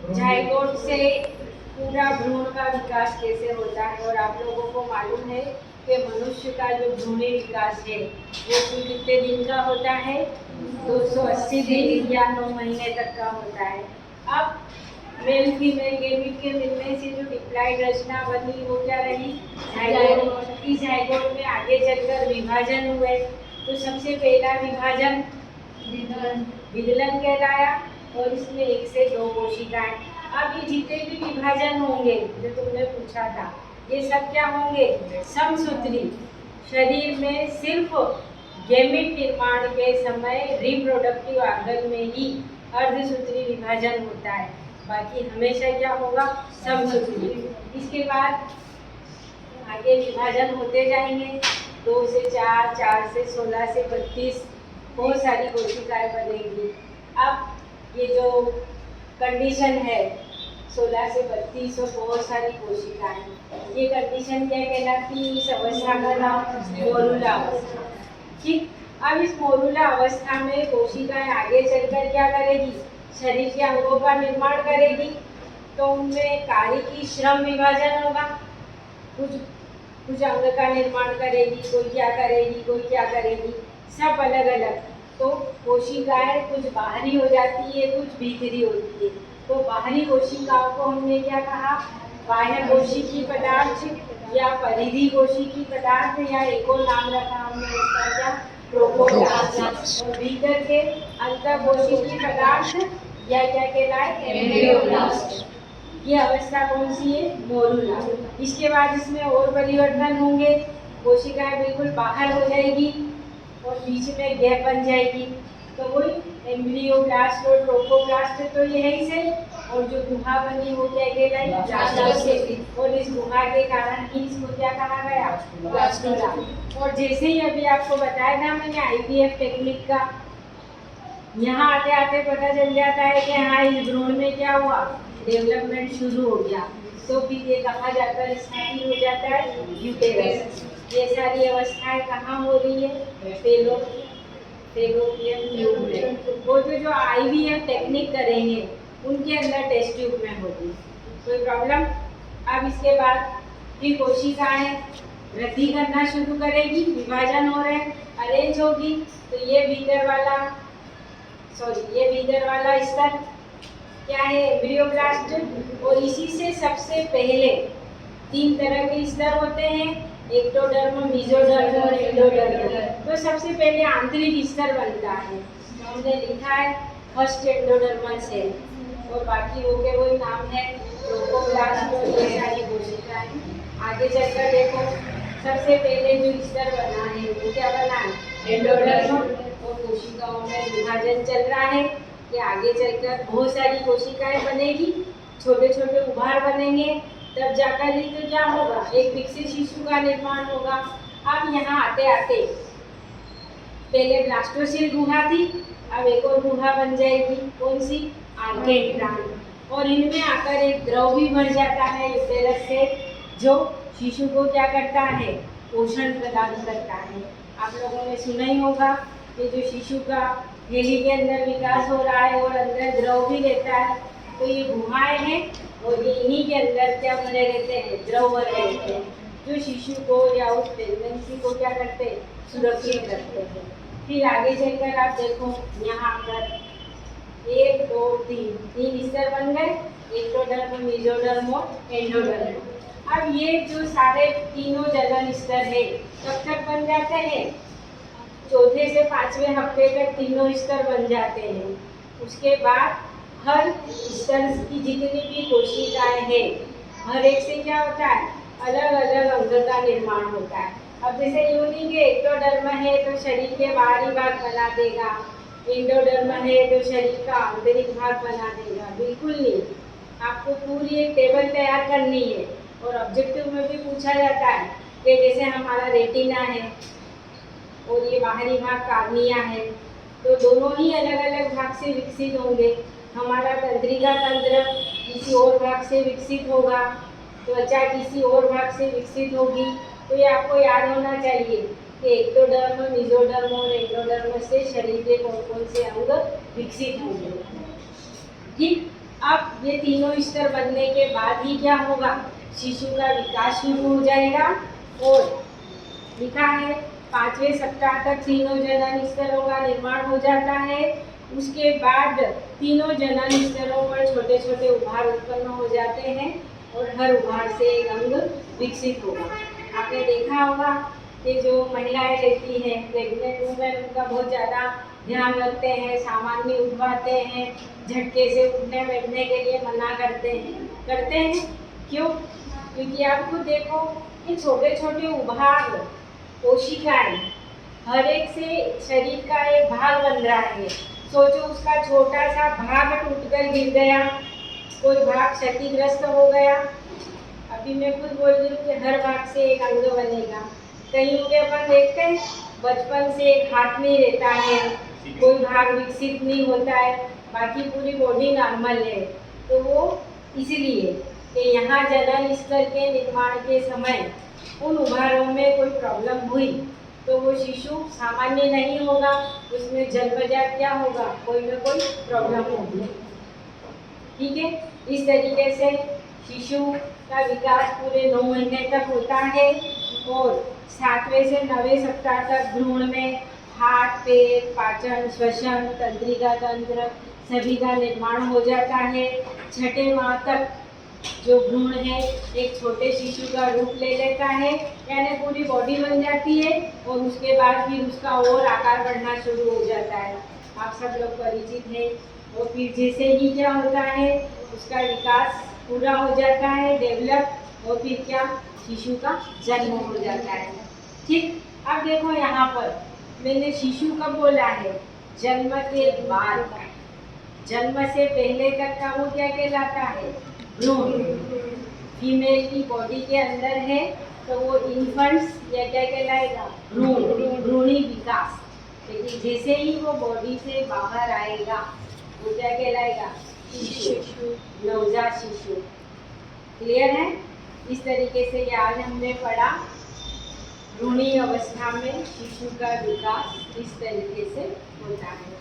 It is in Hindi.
जायगोट से पूरा भ्रूण का विकास कैसे होता है। और आप लोगों को मालूम है कि मनुष्य का जो भ्रूणी विकास है वो कुल कितने दिन का होता है? 280 दिन या 9 महीने तक का होता है। अब मेल फीमेल गेमीट के मिलने से जो डिप्लॉइड रचना बनी वो क्या रही? जायगोट। इस जायगोट में आगे चलकर विभाजन हुए। तो सबसे पहला विभाजन विदलन कहलाया और इसमें 1 से 2 कोशिकाएं। अब ये जितने भी विभाजन होंगे जो तुमने पूछा था ये सब क्या होंगे? समसूत्री। शरीर में सिर्फ गैमीट निर्माण के समय रिप्रोडक्टिव आंगन में ही अर्धसूत्री विभाजन होता है, बाकी हमेशा क्या होगा? समसूत्री। इसके बाद आगे विभाजन होते जाएंगे, 2 से 4, 4 से 16 से 32 बहुत सारी कोशिकाएं बनेंगी। अब ये जो कंडीशन है 16 से 32 और बहुत सारी कोशिकाएं, ये कंडीशन क्या कहलाती है? इस अवस्था का नाम मोरुला अवस्था। ठीक। अब इस मोरुला अवस्था में कोशिकाएं आगे चलकर क्या करेगी? शरीर के अंगों का निर्माण करेगी। तो उनमें कारिकी श्रम विभाजन होगा। कुछ अंग का निर्माण करेगी, कोई क्या करेगी, कोई क्या करेगी, सब अलग अलग। तो कोशिकाएं कुछ बाहरी हो जाती है, कुछ भीतरी होती है। तो बाहरी कोशिकाओं को हमने क्या कहा? बाह्य कोशिकीय पदार्थ या परिधि कोशिकीय पदार्थ, या एक और नाम रखा हमने उसका क्या? ट्रोफोब्लास्ट। और भीतर के अंतर कोशिकीय पदार्थ या क्या कहलाए? एम्ब्रियोब्लास्ट। ये अवस्था कौन सी है? मोरुला। इसके बाद इसमें और परिवर्तन होंगे, कोशिकाएं बिल्कुल बाहर हो जाएगी और बीच में गैप बन जाएगी। तो वही एम्ब्रियोब्लास्ट और ट्रोफोब्लास्ट तो यही से, और जो गुहा बनी वो क्या कहलाई? ब्लास्टोसिस्ट। और इस गुहा के कारण ही इसको क्या कहा गया? ब्लास्टोला। और जैसे ही अभी आपको बताया था मैंने आईवीएफ टेक्निक का, यहाँ आते आते पता चल जाता है कि हाँ इस भ्रूण में क्या हुआ? डेवलपमेंट शुरू हो गया। तो फिर ये कहाँ जाकर स्थापित हो जाता है? यूटेरस। ये सारी अवस्थाएं कहाँ हो रही है? फेलोपियन ट्यूब में। वो जो आईवीएफ टेक्निक करेंगे उनके अंदर टेस्ट ट्यूब में होगी। कोई प्रॉब्लम? अब इसके बाद फिर कोशिकाएं वृद्धि करना शुरू करेगी, विभाजन हो रहे, अरेंज होगी। तो ये भीतर वाला स्तर क्या है? एम्ब्रियोब्लास्ट। और इसी से सबसे पहले 3 तरह के स्तर होते हैं, एक्टोडर्म, मेसोडर्म और एंडोडर्म। तो सबसे पहले आंतरिक स्तर बनता है, हमने लिखा है फर्स्ट एंडोडर्मल सेल, और बाकी हो गए वही नाम है ट्रोफोब्लास्ट और ये सारी कोशिकाएं। आगे चलकर देखो सबसे पहले जो स्तर बना है वो क्या बना है? एंडोडर्म। और कोशिकाओं में विभाजन चल रहा है कि आगे चलकर बहुत सारी कोशिकाएं बनेगी, छोटे छोटे उभार बनेंगे, तब जाकर ही तो क्या होगा? एक विकसित शिशु का निर्माण होगा। अब यहाँ आते आते पहले ब्लास्टोसिल गुहा थी, अब एक और गुहा बन जाएगी, कौन सी? आर्केट्रान। और इनमें आकर एक द्रव भी बढ़ जाता है यूटेरस से, जो शिशु को क्या करता है? पोषण प्रदान करता है। आप लोगों ने सुना ही होगा कि जो शिशु का थैली के अंदर विकास हो रहा है और अंदर द्रव भी रहता है, तो ये गुहाएं हैं और ये इन्हीं के अंदर क्या बने रहते हैं? द्रव बने रहते हैं, जो शिशु को या उस प्रेगनेंसी को क्या करते हैं? सुरक्षित रखते हैं। फिर आगे चलकर आप देखो यहाँ पर 1, 2, 3 स्तर बन गए, एक्टोडर्म, मेसोडर्म और एंडोडर्म। अब ये जो सारे तीनों जनन स्तर है कब तक बन जाते हैं? चौथे से 5वें हफ्ते तक तीनों स्तर बन जाते हैं। उसके बाद हर स्तर की जितनी भी कोशिकाएं हैं, हर एक से क्या होता है? अलग अलग अंग का निर्माण होता है। अब जैसे यूं नहीं कि एक्टोडर्म है तो शरीर के बाहरी भाग बना देगा, एंडोडर्म है तो शरीर का आंतरिक भाग बना देगा, बिल्कुल नहीं। आपको पूरी एक टेबल तैयार करनी है। और ऑब्जेक्टिव में भी पूछा जाता है कि जैसे हमारा रेटिना है और ये बाहरी भाग कार्निया है, तो दोनों ही अलग अलग भाग से विकसित होंगे। हमारा तंत्रिका तंत्र किसी और भाग से विकसित होगा, त्वचा किसी और भाग से विकसित होगी। तो ये आपको याद होना चाहिए कि एक्टोडर्म, मेसोडर्म और एंडोडर्म से शरीर के कौन कौन से अंग विकसित होंगे। ठीक। अब ये तीनों स्तर बनने के बाद ही क्या होगा, शिशु का विकास शुरू हो जाएगा। और लिखा है 5वें सप्ताह तक तीनों जनन स्तरों का निर्माण हो जाता है। उसके बाद तीनों जनन स्तरों पर छोटे छोटे उभार उत्पन्न हो जाते हैं और हर उभार से एक अंग विकसित होगा। आपने देखा होगा कि जो महिलाएं रहती हैं प्रेग्नेंट वूमेन, उनका बहुत ज़्यादा ध्यान रखते हैं, सामान भी उठवाते हैं, झटके से उठने बैठने के लिए मना करते हैं। क्यों? क्योंकि आप खुद देखो कि छोटे छोटे उभार, कोशिकाएं, हर एक से शरीर का एक भाग बन रहा है। सोचो उसका छोटा सा भाग टूटकर गिर गया, कोई भाग क्षतिग्रस्त हो गया। अभी मैं खुद बोल रही हूँ कि हर भाग से एक अंग बनेगा। कहीं के अपन देखते हैं बचपन से एक हाथ नहीं रहता है, कोई भाग विकसित नहीं होता है, बाकी पूरी बॉडी नॉर्मल है। तो वो इसलिए कि यहाँ जनन स्तर के निर्माण के समय उन उभारों में कोई प्रॉब्लम हुई तो वो शिशु सामान्य नहीं होगा, उसमें जन्मजात क्या होगा, कोई ना कोई प्रॉब्लम होगी। ठीक है, इस तरीके से शिशु का विकास पूरे 9 महीने तक होता है और 7वें से 9वें सप्ताह तक भ्रूण में हाथ, पैर, पाचन, श्वसन, तंत्रिका तंत्र सभी का निर्माण हो जाता है। 6ठे माह तक जो भ्रूण है एक छोटे शिशु का रूप ले लेता है, यानी पूरी बॉडी बन जाती है और उसके बाद फिर उसका और आकार बढ़ना शुरू हो जाता है। आप सब लोग परिचित हैं। और फिर जैसे ही क्या होता है, उसका विकास पूरा हो जाता है, डेवलप, और फिर क्या, शिशु का जन्म हो जाता है। ठीक, अब देखो यहाँ पर मैंने शिशु कब बोला है, जन्म के बाद। जन्म से पहले तक का वो क्या कहलाता है, भ्रूण। फीमेल की बॉडी के अंदर है तो वो इन्फेंट्स या क्या कहलाएगा, भ्रूण, भ्रूणी विकास। लेकिन जैसे ही वो बॉडी से बाहर आएगा वो क्या कहलाएगा, शिशु, नवजात शिशु। क्लियर है? इस तरीके से ये आज हमने पढ़ा, भ्रूणी अवस्था में शिशु का विकास इस तरीके से होता है।